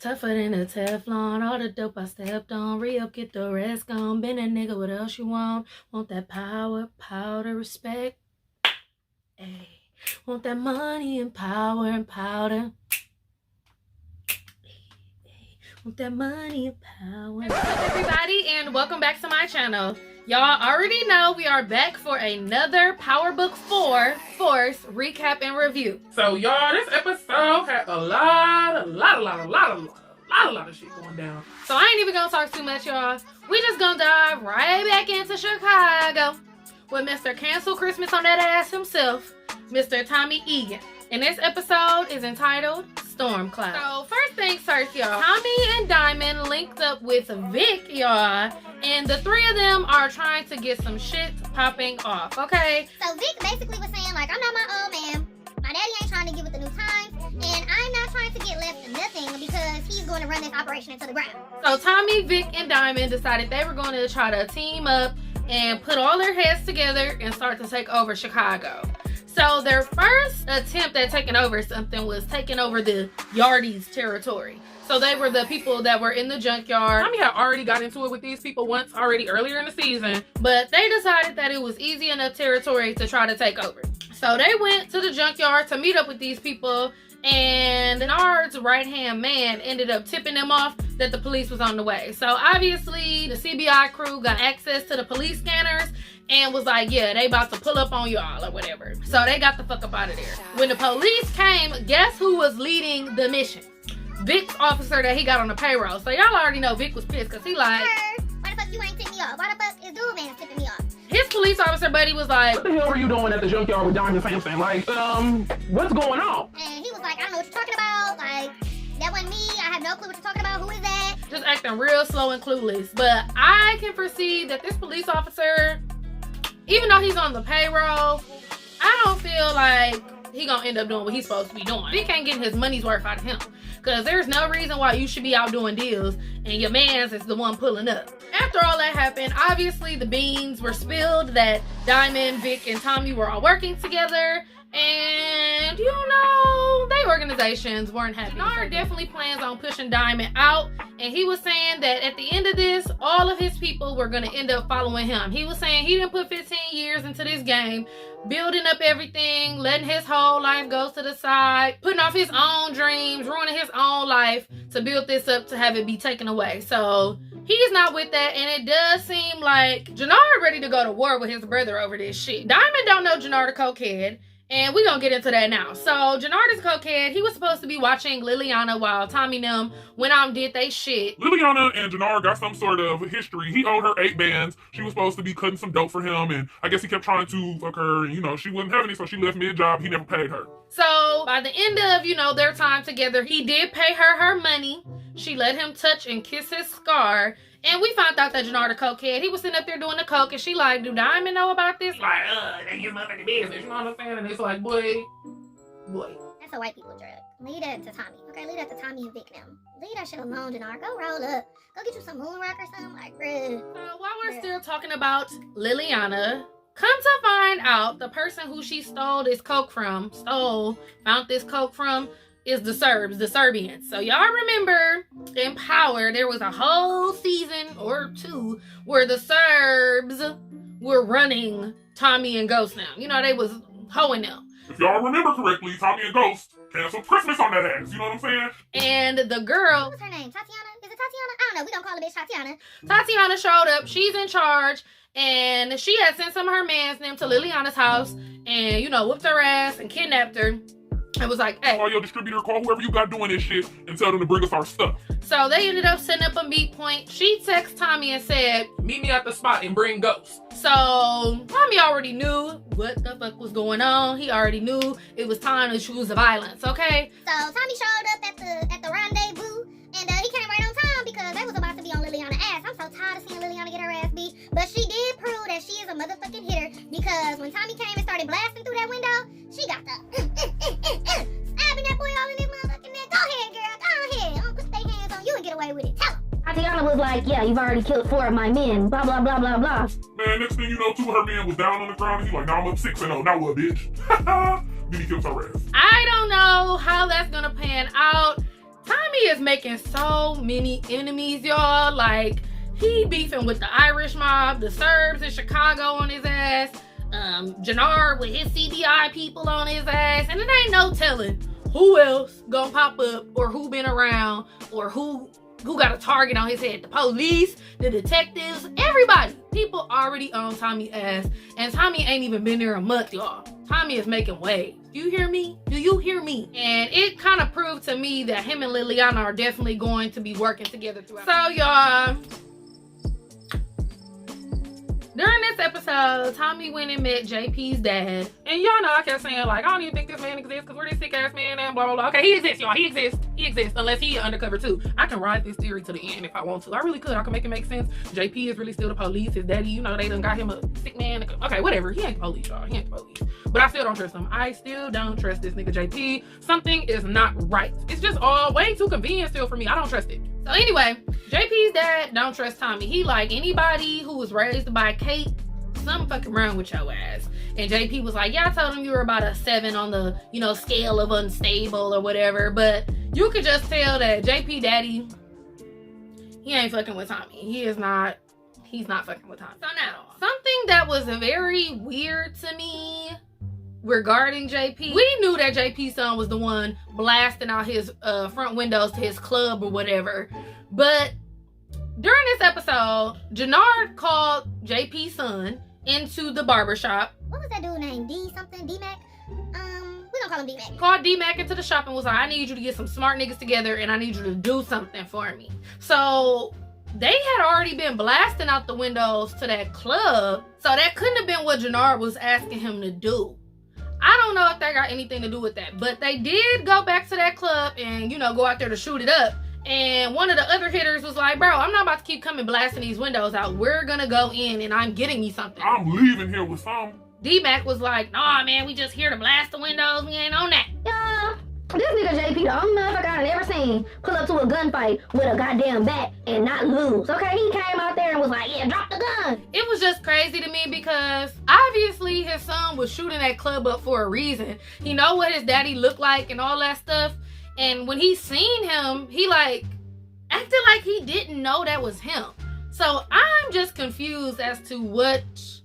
Tougher than a Teflon, all the dope I stepped on. Re-up, get the rest gone. Been a nigga, what else you want? Want that power, powder, respect? Ay. Want that money and power and powder? Want that money and power? What's up, everybody, and welcome back to my channel. Y'all already know we are back for another Power Book 4 Force recap and review. So y'all, this episode had a lot of shit going down. So I ain't even gonna talk too much, y'all. We just gonna dive right back into Chicago with Mr. Cancel Christmas on that ass himself, Mr. Tommy Eagan. And this episode is entitled Storm Cloud. So first things first, y'all. Tommy and Diamond linked up with Vic, y'all. And the three of them are trying to get some shit popping off, okay? So Vic basically was saying, like, I'm not my old man. My daddy ain't trying to get with the new times. And I'm not trying to get left to nothing because he's going to run this operation into the ground. So Tommy, Vic, and Diamond decided they were going to try to team up and put all their heads together and start to take over Chicago. So their first attempt at taking over something was taking over the Yardies territory. So they were the people that were in the junkyard. Tommy had already got into it with these people once already earlier in the season. But they decided that it was easy enough territory to try to take over. So they went to the junkyard to meet up with these people. And Denard's right-hand man ended up tipping them off that the police was on the way. So obviously the CBI crew got access to the police scanners and was like, yeah, they about to pull up on y'all or whatever. So they got the fuck up out of there. When the police came, guess who was leading the mission? Vic's officer that he got on the payroll. So y'all already know Vic was pissed because he like, why the fuck you ain't tipping me off? Why the fuck is dude man tipping me off? his police officer buddy was like, what the hell were you doing at the junkyard with Diamond Sampson? Like, what's going on? And he was like, I don't know what you're talking about. Like, that wasn't me. I have no clue what you're talking about. Who is that? just acting real slow and clueless. But I can foresee that this police officer, even though he's on the payroll, I don't feel like he gonna end up doing what he's supposed to be doing. He can't get his money's worth out of him. Because there's no reason why you should be out doing deals and your man's is the one pulling up. After all that happened, obviously the beans were spilled that Diamond, Vic, and Tommy were all working together. And, you know, their organizations weren't happy. Denard definitely plans on pushing Diamond out. And he was saying that at the end of this, all of his people were going to end up following him. He was saying he didn't put 15 years into this game, building up everything, letting his whole life go to the side, putting off his own dreams, ruining his own life to build this up to have it be taken away. So he's not with that, and it does seem like Jannard ready to go to war with his brother over this shit. Diamond don't know Jannard a cokehead, and we gonna get into that now. So Jannard is a cokehead. He was supposed to be watching Liliana while Tommy and them went out and did they shit. Liliana and Jannard got some sort of history. He owed her 8 bands. She was supposed to be cutting some dope for him, and I guess he kept trying to fuck her, and, you know, she wasn't having it, so she left mid-job. He never paid her. So by the end of, you know, their time together, he did pay her money. She let him touch and kiss his scar. And we found out that Jannard a cokehead. He was sitting up there doing the coke, and she like, do Diamond know about this? Like, they give motherfucking business, you know what I'm saying? And it's like, boy. That's a white people drug. Leave that to Tommy. Okay, leave that to Tommy and Vic now. Leave that shit alone, Jannard. Go roll up. Go get you some moon rock or something. Like, bruh. So while we're still talking about Liliana, come to find out the person who she stole this coke from, found this coke from, is the Serbs, the Serbians. So y'all remember in Power, there was a whole season or 2 where the Serbs were running Tommy and Ghost now. You know, they was hoeing them. If y'all remember correctly, Tommy and Ghost canceled Christmas on that ass. You know what I'm saying? And the girl... What was her name? Tatiana? Is it Tatiana? I don't know. We don't call the bitch Tatiana. Tatiana showed up. She's in charge. And she had sent some of her mans them to Liliana's house and, you know, whooped her ass and kidnapped her. It was like, hey. Call your distributor, call whoever you got doing this shit, and tell them to bring us our stuff. So they ended up setting up a meet point. She texted Tommy and said, meet me at the spot and bring Ghost. So Tommy already knew what the fuck was going on. He already knew it was time to choose the violence, okay? So Tommy showed up at the rendezvous, and he came right on time because they was about to be on Liliana's ass. I'm so tired of seeing Liliana get her ass beat. But she did prove that she is a motherfucking hitter because when Tommy came and started blasting through that window, she got the stabbing that boy all in his motherfucking neck. Go ahead, girl. Go ahead. I'm gonna put their hands on you and get away with it. Tell him. Tatiana was like, yeah, you've already killed 4 of my men. Blah, blah, blah, blah, blah. Man, next thing you know, 2 of her men was down on the ground, and he's like, now I'm up 6-0. Now what, bitch? Then he kills her ass. I don't know how that's gonna pan out. Tommy is making so many enemies, y'all. Like, he beefing with the Irish mob, the Serbs in Chicago on his ass, Jannard with his CBI people on his ass, and it ain't no telling who else gonna pop up, or who been around, or who got a target on his head. The police, the detectives, everybody. People already on Tommy's ass, and Tommy ain't even been there a month, y'all. Tommy is making waves. Do you hear me? Do you hear me? And it kind of proved to me that him and Liliana are definitely going to be working together throughout. So, y'all, during this episode, Tommy went and met JP's dad. And y'all know I kept saying, like, I don't even think this man exists because we're this sick ass man and blah, blah, blah. Okay, he exists, y'all. He exists. He exists. Unless he undercover too. I can ride this theory to the end if I want to. I really could. I can make it make sense. JP is really still the police. His daddy, you know, they done got him a sick man. Okay, whatever. He ain't the police, y'all. He ain't the police. But I still don't trust him. I still don't trust this nigga JP. Something is not right. It's just all way too convenient still for me. I don't trust it. So anyway, JP's dad don't trust Tommy. He like, anybody who was raised by Kate, something fucking wrong with your ass. And JP was like, yeah, I told him you were about a 7 on the, you know, scale of unstable or whatever. But you could just tell that JP daddy, he ain't fucking with Tommy. He's not fucking with Tommy. So now, something that was very weird to me regarding JP, we knew that JP's son was the one blasting out his front windows to his club or whatever. But during this episode, Jannard called JP's son into the barbershop. What was that dude named? D-something? D-Mac? We don't call him D-Mac. Called D-Mac into the shop and was like, I need you to get some smart niggas together and I need you to do something for me. So they had already been blasting out the windows to that club. So that couldn't have been what Jannard was asking him to do. I don't know if that got anything to do with that. But they did go back to that club and, you know, go out there to shoot it up. And one of the other hitters was like, bro, I'm not about to keep coming blasting these windows out. We're gonna go in and I'm getting me something. I'm leaving here with some. D-Mac was like, nah, man, we just here to blast the windows. We ain't on that. Yeah, this nigga JP, the only motherfucker I've ever seen pull up to a gunfight with a goddamn bat and not lose. Okay, he came out there and was like, yeah, drop the gun. It was just crazy to me because obviously his son was shooting that club up for a reason. He know what his daddy looked like and all that stuff. And when he seen him, he like acted like he didn't know that was him. So I'm just confused as to what's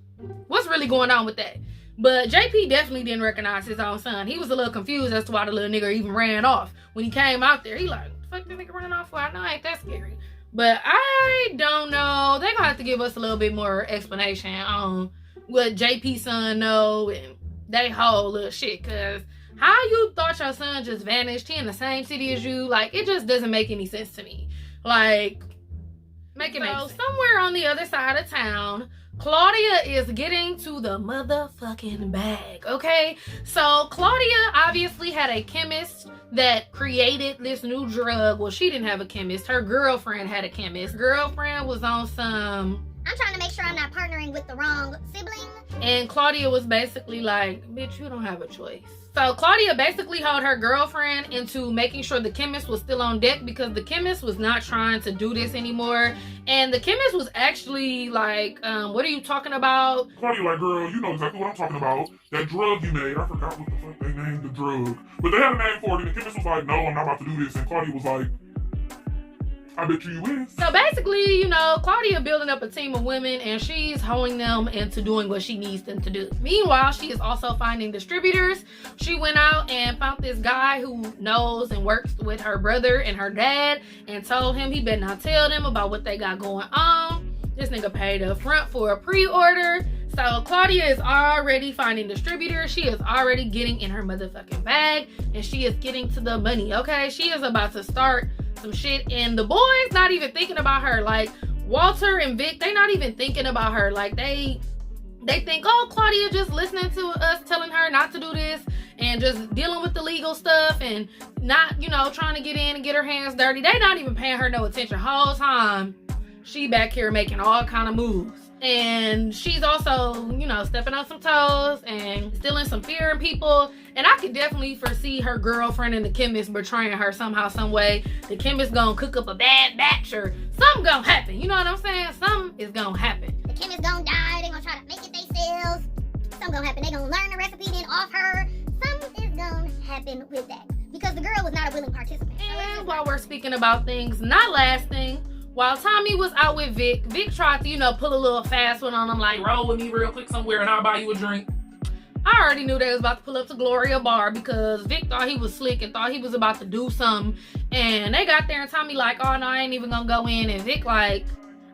really going on with that. But JP definitely didn't recognize his own son. He was a little confused as to why the little nigga even ran off. When he came out there, he like, what the fuck this nigga running off for? I know ain't that scary. But I don't know. They're gonna have to give us a little bit more explanation on what JP's son know and they whole little shit. Cause how you thought your son just vanished? He in the same city as you? Like, it just doesn't make any sense to me. Like, make it make sense. Somewhere on the other side of town, Claudia is getting to the motherfucking bag, okay? So Claudia obviously had a chemist that created this new drug. Well, she didn't have a chemist. Her girlfriend had a chemist. Girlfriend was on some... I'm trying to make sure I'm not partnering with the wrong sibling. And Claudia was basically like, bitch, you don't have a choice. So Claudia basically held her girlfriend into making sure the chemist was still on deck because the chemist was not trying to do this anymore. And the chemist was actually like, what are you talking about? Claudia like, girl, you know exactly what I'm talking about. That drug you made, I forgot what the fuck they named the drug. But they had a name for it and the chemist was like, no, I'm not about to do this. And Claudia was like, I bet you is. So basically, you know, Claudia building up a team of women and she's hoeing them into doing what she needs them to do. Meanwhile, she is also finding distributors. She went out and found this guy who knows and works with her brother and her dad and told him he better not tell them about what they got going on. This nigga paid up front for a pre-order. So Claudia is already finding distributors. She is already getting in her motherfucking bag and she is getting to the money, okay? She is about to start some shit and the boys not even thinking about her. Like Walter and Vic, they not even thinking about her. Like they think, oh, Claudia just listening to us telling her not to do this and just dealing with the legal stuff and not, you know, trying to get in and get her hands dirty. They not even paying her no attention. Whole time she back here making all kind of moves. And she's also, you know, stepping on some toes and instilling some fear in people. And I could definitely foresee her girlfriend and the chemist betraying her somehow, some way. The chemist gonna cook up a bad batch or something gonna happen. You know what I'm saying? Something is gonna happen. The chemist gonna die. They gonna try to make it themselves. Something gonna happen. They gonna learn the recipe then off her. Something is gonna happen with that. Because because the girl was not a willing participant. And while we're speaking about things not lasting, while Tommy was out with Vic tried to, you know, pull a little fast one on him, like, Roll with me real quick somewhere and I'll buy you a drink. I already knew they was about to pull up to Gloria bar because Vic thought he was slick and thought he was about to do something. And they got there and Tommy like, oh no, I ain't even gonna go in. And Vic like,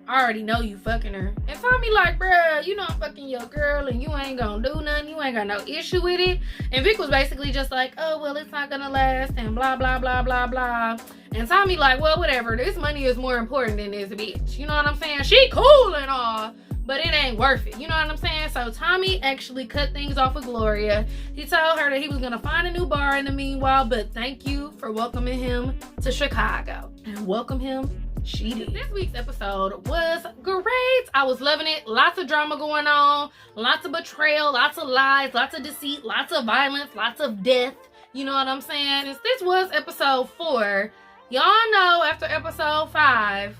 I already know you fucking her. And Tommy like, bruh, you know I'm fucking your girl and you ain't gonna do nothing. You ain't got no issue with it. And Vic was basically just like, oh, well, it's not gonna last and blah, blah, blah, blah, blah. And Tommy like, well, whatever. This money is more important than this bitch. You know what I'm saying? She cool and all, but it ain't worth it. You know what I'm saying? So Tommy actually cut things off with Gloria. He told her that he was gonna find a new bar in the meanwhile, but thank you for welcoming him to Chicago. And welcome him, she did. This week's episode was great. I was loving it. Lots of drama going on, lots of betrayal, lots of lies, lots of deceit, lots of violence, lots of death. You know what I'm saying? Since this was episode 4, y'all know after episode 5,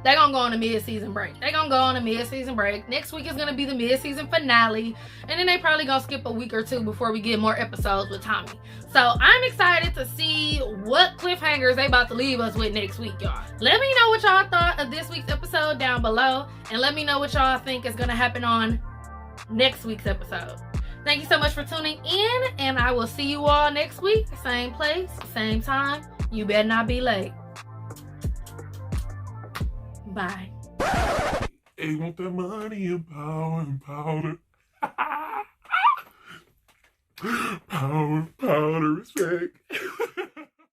they're gonna go on a mid-season break. They're gonna go on a mid-season break. Next week is gonna be the mid-season finale. And then they probably gonna skip a week or 2 before we get more episodes with Tommy. So I'm excited to see what cliffhangers they about to leave us with next week, y'all. Let me know what y'all thought of this week's episode down below. And let me know what y'all think is gonna happen on next week's episode. Thank you so much for tuning in. And I will see you all next week. Same place, same time. You better not be late. Bye. Hey, want that money and power and powder. Power, powder, respect.